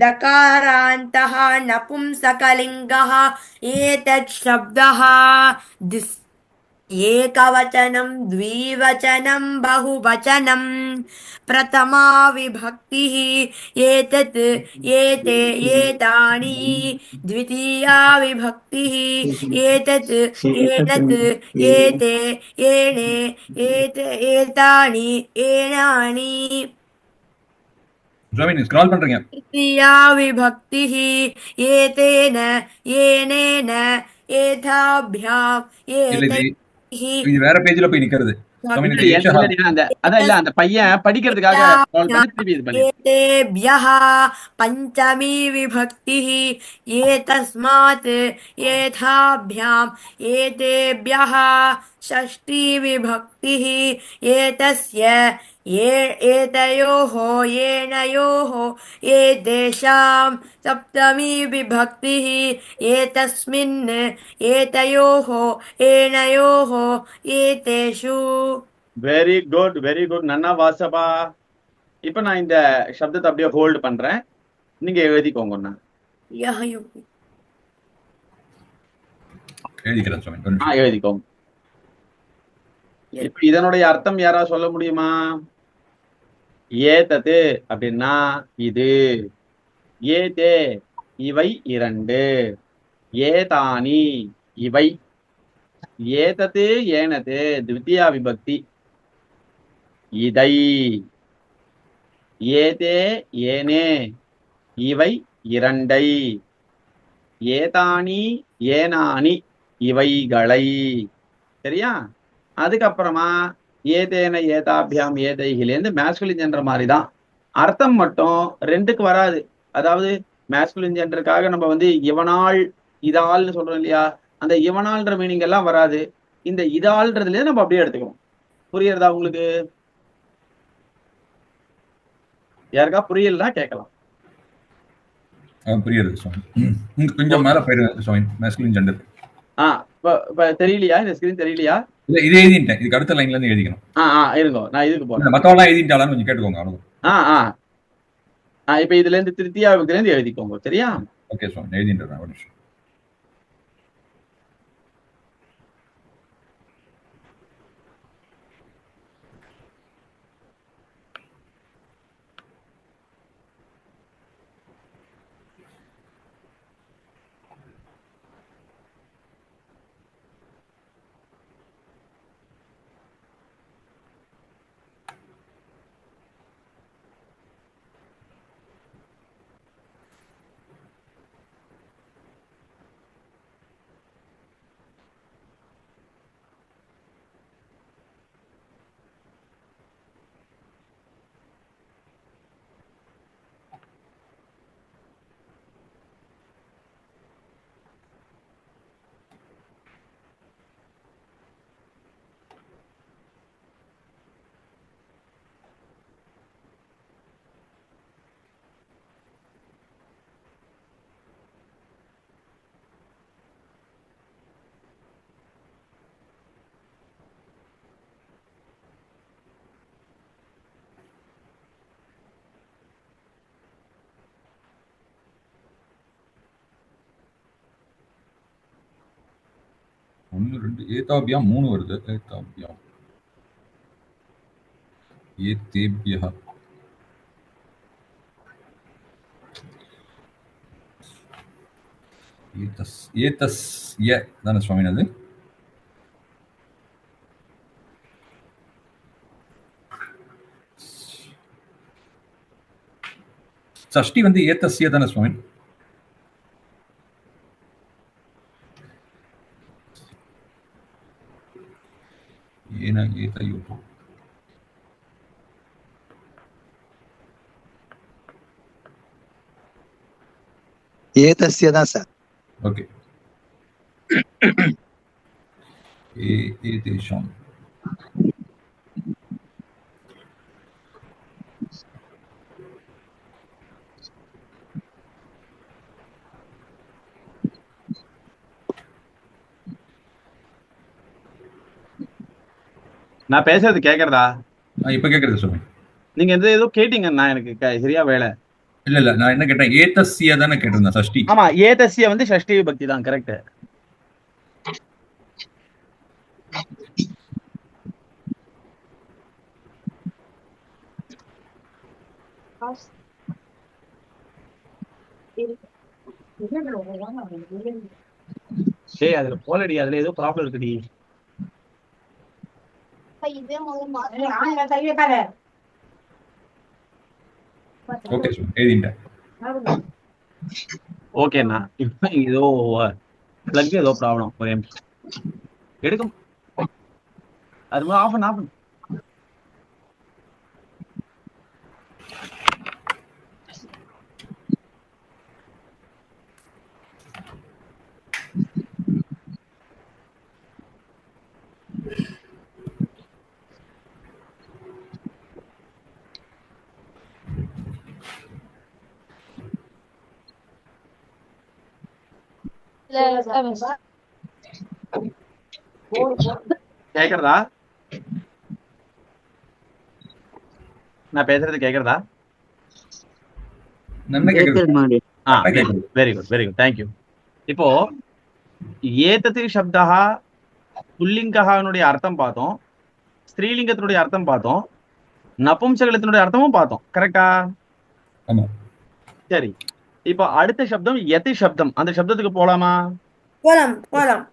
दकारान्तः नपुंसकलिङ्गः एतत् शब्दः दिस् एकवचनं द्विवचनं बहुवचनं प्रथमा विभक्तिः एतत् एते एतानि द्वितीया विभक्तिः एतत् एतत् एते एणे एते एतानि एनानि ஸ்க்ரால் பண்றீங்க. तृतीया विभक्तिः एतेन एनेन एताभ्याम् एतैः இது வேற பேஜ்ல போய் நிக்கிறது. அந்த பையன் படிக்கிறதுக்காக एतेभ्यः पञ्चमी विभक्तिः एतस्मात् एताभ्याम् एतेभ्यः षष्ठी विभक्तिः एतस्य एतयोः एनयोः एतेषां सप्तमी विभक्तिः एतस्मिन् एतयोः एनयोः एतेषु. Very good very good. நன்னா வாசபா. இப்ப நான் இந்த சப்தத்தை அப்படியே ஹோல்ட் பண்றேன், நீங்க எழுதிக்கோங்க. எழுதிக்கோங்க. இப்ப இதனுடைய அர்த்தம் யாரா சொல்ல முடியுமா? ஏதது அப்படின்னா இது, ஏதே இவை இரண்டு, ஏதானி இவை, ஏதது ஏனது த்விதியா விபக்தி, இதை, ஏதே ஏனே இவை இரண்டை, ஏதானி ஏனானி இவைகளை. சரியா? அதுக்கப்புறமா ஏதேன ஏதாபியாம் ஏதைகிலேருந்து மேஸ்குலின் ஜெண்டர் மாதிரி தான். அர்த்தம் மட்டும் ரெண்டுக்கு வராது. அதாவது மேஸ்குலின் ஜெண்டருக்காக நம்ம இவனால் இதால்னு சொல்றோம் இல்லையா, அந்த இவனால்ன்ற மீனிங் எல்லாம் வராது. இந்த இதால்ன்றதுல நம்ம அப்படியே எடுத்துக்கணும். புரியுறதா உங்களுக்கு? யாருக்கா புரியலன்னா கேட்கலாம். புரியுது. கொஞ்சம் மேல போயிருங்க சுவாமி. மேஸ்குலின் ஜெண்டர் தெரியலையா? இந்த ஸ்கிரீன் தெரியலையா? இல்ல, இது எழுதிட்டேன். இதுக்கு அடுத்த லைன்ல இருந்து எழுதிக்கணும். இருங்க, நான் இதுக்கு போறேன். மத்தவெல்லாம் எழுதிட்டாலான்னு கொஞ்சம் கேட்டுக்கோங்க. இப்ப இதுல இருந்து திருத்தியா இருந்து எழுதிக்கோங்க. சரியா? ஓகே சுவாமி, எழுதிட்டேன். ஒரு நிமிஷம். ஒன்று ரெண்டு ஏதாபியாம் 3 வருது. ஏதாபியாம் ஏதேபியா ஏதஸ்ய தானே சுவாமி? அது சஷ்டி ஏதஸ்ய தானே சுவாமி? ஏன ஏதயோஹோ ஏதஸ்ய தான் சார். ஓகே. ஏதேஷாம் நான் பேசுறது கேக்குறதா? இப்ப கேக்குறது சொல்லுங்க. நீங்க ஏதோ கேட்டீங்கன்னா எனக்கு சரியா வேலை. இல்ல இல்ல நான் என்ன கேட்டேன், ஏதஸ்ய தானே கேட்டிருந்தேன், சஷ்டி. ஆமா, ஏதஸ்ய வந்து ஷஷ்டி விபக்தி தான், கரெக்ட். டேய் அதுல போலடி, அதுல ஏதோ ப்ராப்ளம் இருக்குடி. ஓகே சுவாமி, எழுதிட்டேன். ஓகேண்ணா, இப்போ ஏதோ பிளக் ஏதோ ப்ராப்ளம், ஒரே நிமிஷம் எடுக்கும். அது ஆஃப் பண்ண ஆஃப். கேக்குறதா? நான் பேசுறது கேக்குறதா? நன்னா கேக்குது. Very good very good, thank you. இப்போ ஏதத்து சப்தா புல்லிங்கனுடைய அர்த்தம் பார்த்தோம், ஸ்திரீலிங்கத்தினுடைய அர்த்தம் பார்த்தோம், நபும்சகலிங்கத்தினுடைய அர்த்தமும் பார்த்தோம், கரெக்டா? ஆமா. சரி, இப்போ அடுத்த சப்தம் யதி சப்தம், அந்த சப்தத்துக்கு போலாமா? போலாம் போலாம்.